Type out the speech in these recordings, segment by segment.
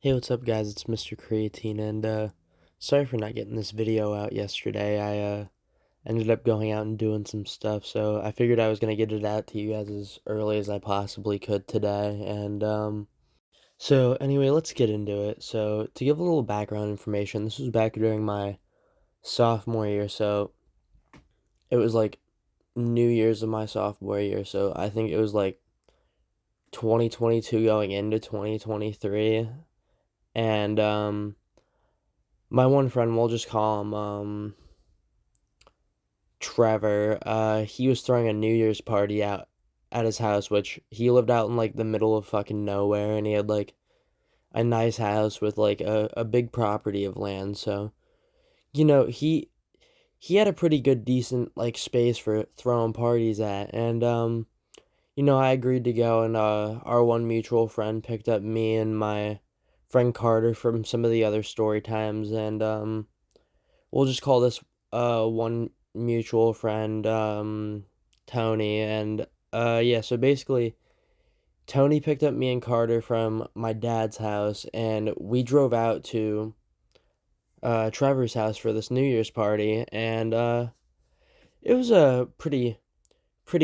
Hey, what's up, guys? It's Mr. Creatine, and sorry for not getting this video out yesterday. I ended up going out and doing some stuff, so I figured I was gonna get it out to you guys as early as I possibly could today. And so anyway, let's get into it. So to give a little background information, this was back during my sophomore year, so it was like New Year's of my sophomore year. So I think it was like 2022 going into 2023, and my one friend, we'll just call him Trevor. He was throwing a New Year's party out at his house, which he lived out in like the middle of fucking nowhere, and he had like a nice house with like a big property of land. So, he had a pretty good decent like space for throwing parties at. And I agreed to go, and our one mutual friend picked up me and my friend Carter from some of the other story times. And we'll just call this one mutual friend Tony. And yeah, so basically Tony picked up me and Carter from my dad's house, and we drove out to Trevor's house for this New Year's party. And it was a pretty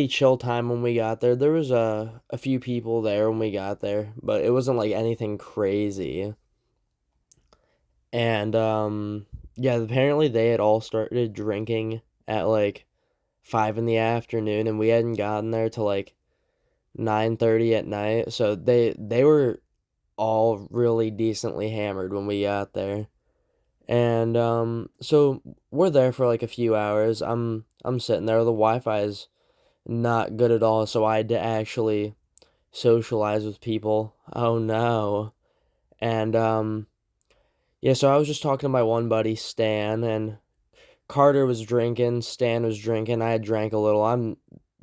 chill time when we got there. There was a few people there when we got there, but it wasn't like anything crazy. And yeah, apparently they had all started drinking at like 5 in the afternoon, and we hadn't gotten there till like 9:30 at night. So they were all really decently hammered when we got there. And so we're there for like a few hours. I'm sitting there. The Wi-Fi is not good at all, so I had to actually socialize with people. Oh no. And yeah, so I was just talking to my one buddy Stan, and Carter was drinking, Stan was drinking, I had drank a little.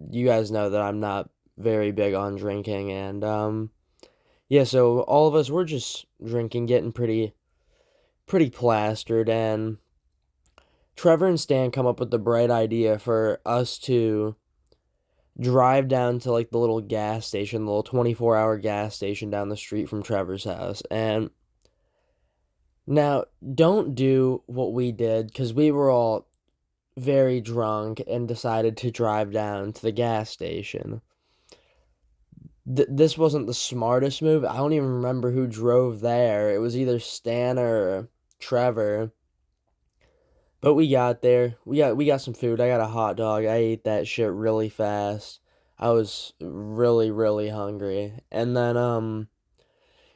You guys know that I'm not very big on drinking. And yeah, so all of us were just drinking, getting pretty plastered. And Trevor and Stan come up with the bright idea for us to drive down to like the little gas station, the little 24-hour gas station down the street from Trevor's house. And now, don't do what we did, because we were all very drunk and decided to drive down to the gas station. This wasn't the smartest move. I don't even remember who drove there. It was either Stan or Trevor. But we got there. We got some food. I got a hot dog. I ate that shit really fast. I was really hungry. And then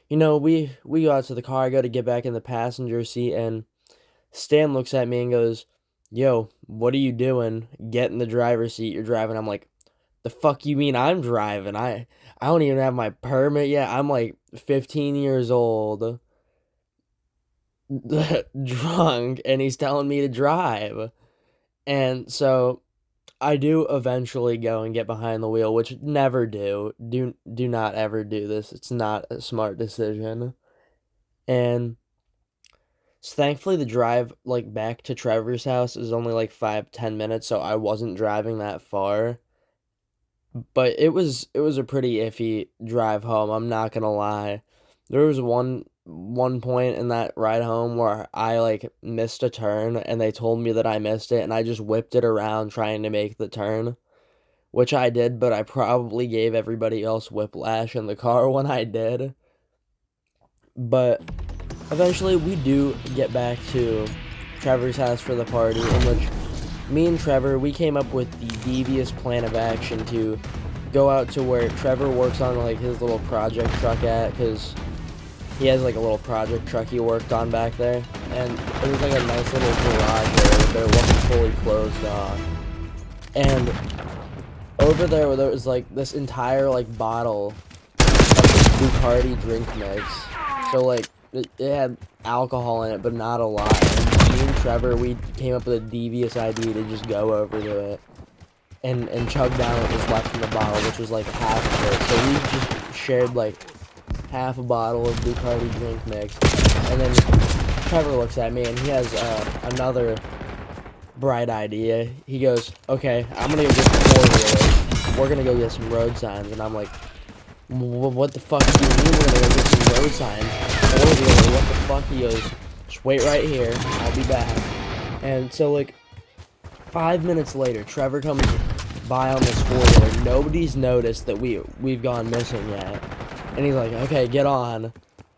we got to the car. I go to get back in the passenger seat, and Stan looks at me and goes, "Yo, what are you doing? Get in the driver's seat. You're driving." I'm like, "The fuck you mean I'm driving? I don't even have my permit yet. I'm like 15 years old, drunk, and he's telling me to drive." And so I do eventually go and get behind the wheel, which never do. Do not ever do this. It's not a smart decision. And so thankfully the drive like back to Trevor's house is only like 5-10 minutes, so I wasn't driving that far. But it was a pretty iffy drive home, I'm not gonna lie. There was one point in that ride home where I like missed a turn, and they told me that I missed it, and I just whipped it around trying to make the turn, which I did, but I probably gave everybody else whiplash in the car when I did. But eventually we do get back to Trevor's house for the party, in which me and Trevor, we came up with the devious plan of action to go out to where Trevor works on like his little project truck at, because he has like a little project truck he worked on back there, and it was like a nice little garage area, but it wasn't fully closed off. And over there was like this entire like bottle of this Bacardi drink mix. So like it had alcohol in it, but not a lot. And me and Trevor, we came up with a devious idea to just go over to it and chug down what was left in the bottle, which was like half of it. So we just shared like half a bottle of Bacardi drink mix. And then Trevor looks at me, and he has another bright idea. He goes, "Okay, I'm gonna go get the four-wheeler. We're gonna go get some road signs." And I'm like, "What the fuck do you mean we're gonna go get some road signs?" four-wheeler, what the fuck? He goes, just wait right here, I'll be back. And so, like, 5 minutes later, Trevor comes by on this four-wheeler. Nobody's noticed that we've gone missing yet. And he's like, okay, get on.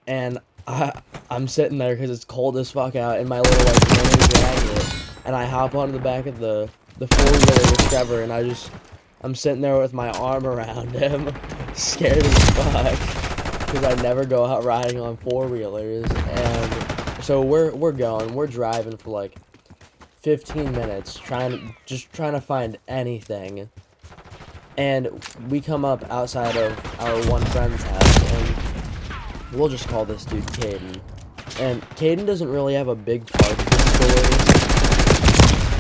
And I'm sitting there because it's cold as fuck out in my little, like, mini jacket. And I hop onto the back of the four-wheeler with Trevor, and I'm sitting there with my arm around him, scared as fuck, because I never go out riding on four-wheelers. And so we're driving for like 15 minutes, trying to find anything. And we come up outside of our one friend's house, and we'll just call this dude Caden. And Caden doesn't really have a big part of the story,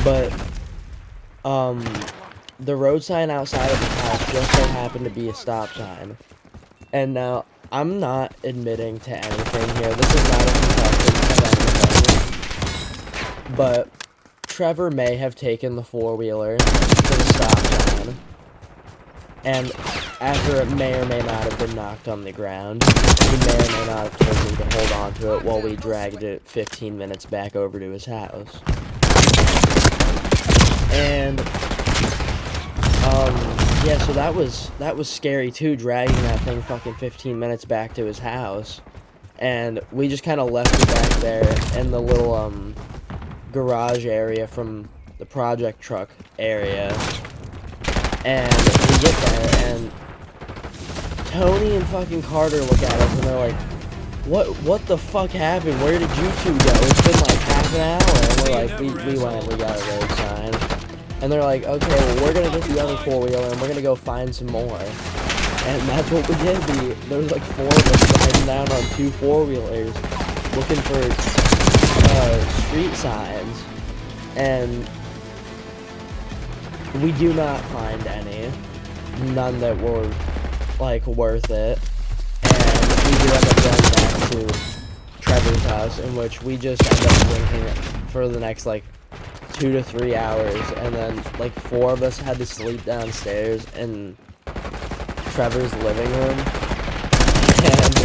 but the road sign outside of the house just so happened to be a stop sign. And now, I'm not admitting to anything here. This is not a confession of anything. But Trevor may have taken the four-wheeler to the stop sign. And after it may or may not have been knocked on the ground, he may or may not have told me to hold on to it while we dragged it 15 minutes back over to his house. And yeah, so that was scary too, dragging that thing fucking 15 minutes back to his house. And we just kind of left it back there in the little garage area from the project truck area. And we get there, and Tony and fucking Carter look at us, and they're like, what the fuck happened? Where did you two go? It's been like half an hour. And we're like, we went, we got a road sign. And they're like, okay, well, we're gonna get the other four-wheeler, and we're gonna go find some more. And that's what we did. There was like 4 of us riding down on 2 four-wheelers, looking for street signs. And we do not find any. None that were, like, worth it. And we do end up going back to Trevor's house, in which we just end up drinking for the next, like, 2 to 3 hours. And then, like, 4 of us had to sleep downstairs in Trevor's living room. And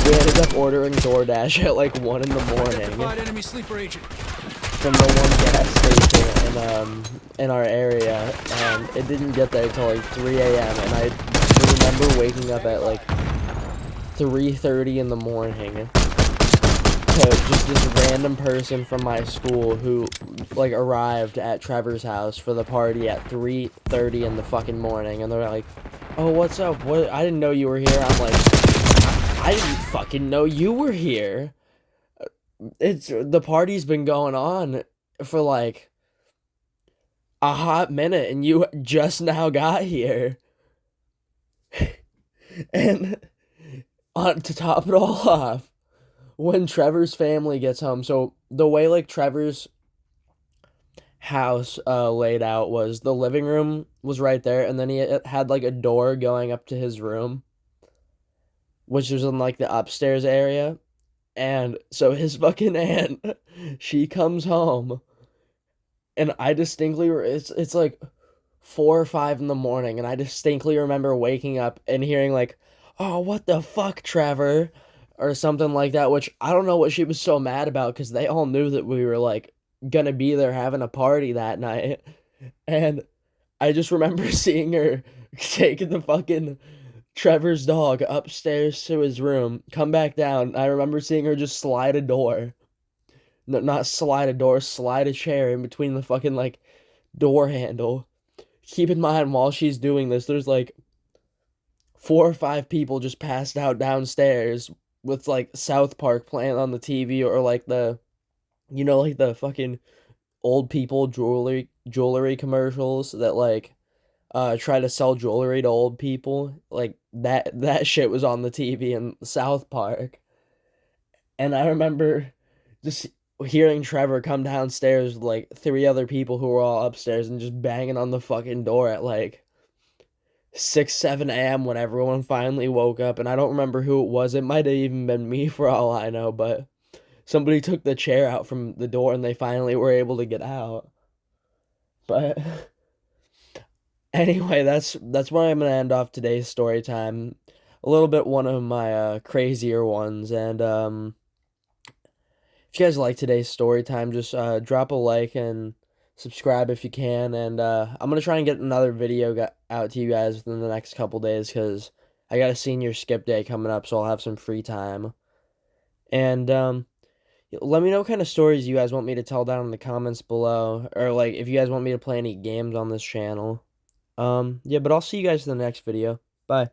we ended up ordering DoorDash at, like, 1 in the morning. Enemy sleeper agent. From the one gas station in our area, and it didn't get there until like 3 a.m. and I remember waking up at like 3:30 in the morning to just this random person from my school who like arrived at Trevor's house for the party at 3:30 in the fucking morning, and they're like, "Oh, what's up? What? I didn't know you were here." I'm like, I didn't fucking know you were here. The party's been going on for like a hot minute, and you just now got here. And to top it all off, when Trevor's family gets home, so the way like Trevor's house laid out was the living room was right there, and then he had like a door going up to his room, which was in like the upstairs area. And so his fucking aunt, she comes home, and I distinctly, it's like 4 or 5 in the morning, and I distinctly remember waking up and hearing like, "Oh, what the fuck, Trevor?" or something like that, which I don't know what she was so mad about, because they all knew that we were like gonna be there having a party that night. And I just remember seeing her taking the fucking Trevor's dog upstairs to his room, come back down. I remember seeing her just slide a door. No, not slide a door, slide a chair in between the fucking, like, door handle. Keep in mind, while she's doing this, there's, like, 4 or 5 people just passed out downstairs with, like, South Park playing on the TV, or, like, like, the fucking old people jewelry commercials that, like, try to sell jewelry to old people. Like, that shit was on the TV in South Park. And I remember just hearing Trevor come downstairs with like 3 other people who were all upstairs, and just banging on the fucking door at like 6, 7 a.m. when everyone finally woke up. And I don't remember who it was. It might have even been me for all I know, but somebody took the chair out from the door, and they finally were able to get out. But anyway, that's where I'm gonna end off today's story time. a little bit one of my crazier ones. And if you guys like today's story time, just drop a like and subscribe if you can. And I'm gonna try and get another video out to you guys within the next couple days because I got a senior skip day coming up, so I'll have some free time. And let me know what kind of stories you guys want me to tell down in the comments below, or like if you guys want me to play any games on this channel. Yeah, but I'll see you guys in the next video. Bye.